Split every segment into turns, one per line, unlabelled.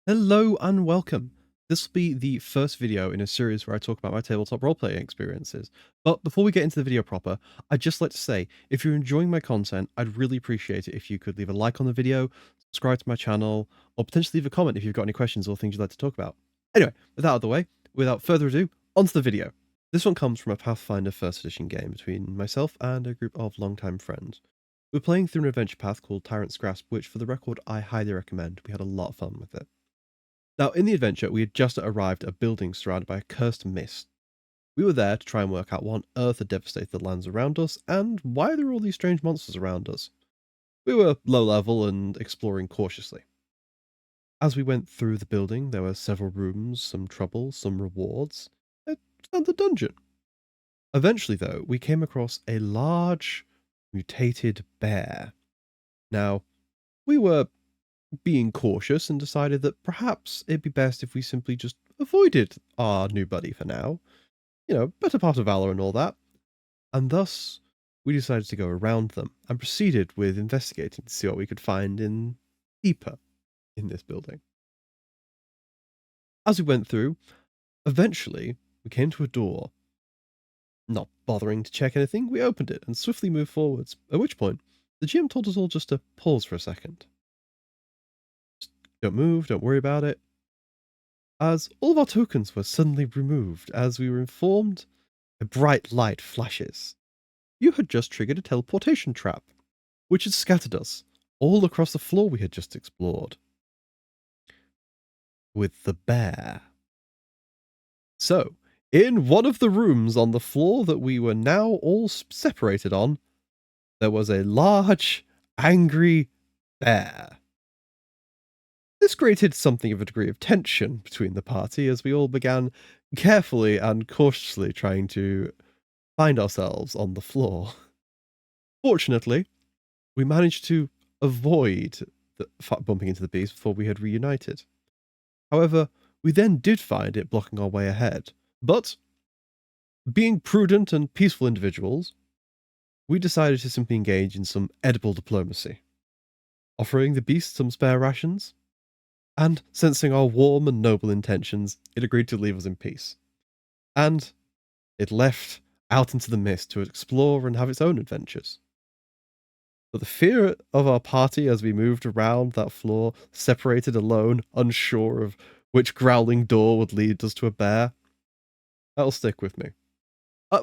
Hello and welcome. This will be the first video in a series where I talk about my tabletop role-playing experiences. But before we get into the video proper, I'd just like to say, if you're enjoying my content, I'd really appreciate it if you could leave a like on the video, subscribe to my channel, or potentially leave a comment if you've got any questions or things you'd like to talk about. Anyway, with that out of the way, without further ado, onto the video. This one comes from a Pathfinder 1st edition game between myself and a group of longtime friends. We're playing through an adventure path called Tyrant's Grasp, which for the record I highly recommend. We had a lot of fun with it. Now, in the adventure, we had just arrived at a building surrounded by a cursed mist. We were there to try and work out what on earth had devastated the lands around us, and why there were all these strange monsters around us. We were low level and exploring cautiously. As we went through the building, there were several rooms, some trouble, some rewards, a standard dungeon. Eventually, though, we came across a large, mutated bear. Now, we were being cautious and decided that perhaps it'd be best if we simply just avoided our new buddy for now. Better part of valor and all that. And thus, we decided to go around them and proceeded with investigating to see what we could find in deeper in this building. As we went through, eventually we came to a door. Not bothering to check anything, we opened it and swiftly moved forwards, at which point the GM told us all just to pause for a second. Don't move, don't worry about it. As all of our tokens were suddenly removed as we were informed, a bright light flashes. You had just triggered a teleportation trap, which had scattered us all across the floor we had just explored. With the bear. So, in one of the rooms on the floor that we were now all separated on, there was a large, angry bear. This created something of a degree of tension between the party as we all began carefully and cautiously trying to find ourselves on the floor. Fortunately, we managed to avoid bumping into the beast before we had reunited. However, we then did find it blocking our way ahead, but being prudent and peaceful individuals, we decided to simply engage in some edible diplomacy, offering the beast some spare rations. And sensing our warm and noble intentions, it agreed to leave us in peace. And it left out into the mist to explore and have its own adventures. But the fear of our party as we moved around that floor, separated alone, unsure of which growling door would lead us to a bear, that'll stick with me.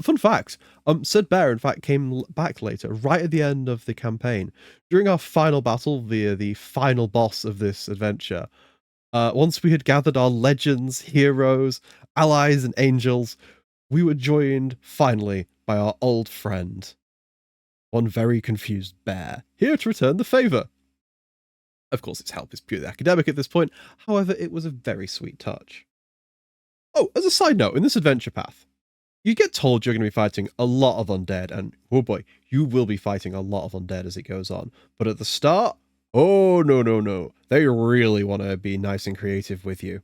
Fun fact, said bear in fact came back later, right at the end of the campaign. During our final battle via the final boss of this adventure, once we had gathered our legends, heroes, allies, and angels, we were joined finally by our old friend, one very confused bear, here to return the favour. Of course, its help is purely academic at this point, however, it was a very sweet touch. Oh, as a side note, in this adventure path, you get told you're going to be fighting a lot of undead, and oh boy, you will be fighting a lot of undead as it goes on. But at the start, oh no. They really want to be nice and creative with you.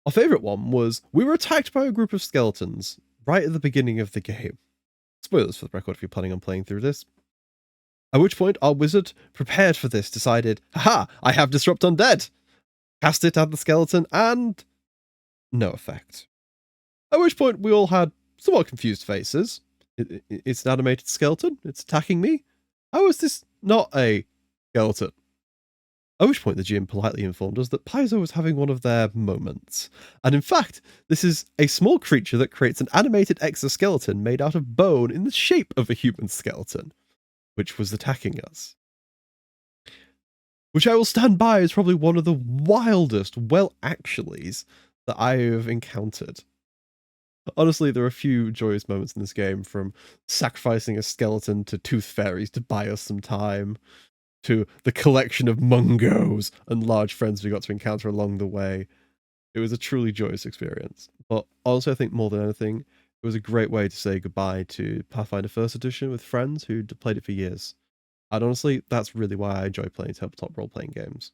Our favourite one was we were attacked by a group of skeletons right at the beginning of the game. Spoilers for the record if you're planning on playing through this. At which point, our wizard, prepared for this, decided, haha, I have Disrupt Undead! Cast it at the skeleton, and no effect. At which point, we all had somewhat confused faces. It's an animated skeleton. It's attacking me. How is this not a skeleton? At which point the GM politely informed us that Paizo was having one of their moments. And in fact, this is a small creature that creates an animated exoskeleton made out of bone in the shape of a human skeleton, which was attacking us. Which I will stand by as probably one of the wildest well-actuallys that I have encountered. Honestly, there are a few joyous moments in this game, from sacrificing a skeleton to tooth fairies to buy us some time, to the collection of mungos and large friends we got to encounter along the way. It was a truly joyous experience. But honestly, I think more than anything, it was a great way to say goodbye to Pathfinder 1st Edition with friends who'd played it for years. And honestly, that's really why I enjoy playing tabletop role-playing games.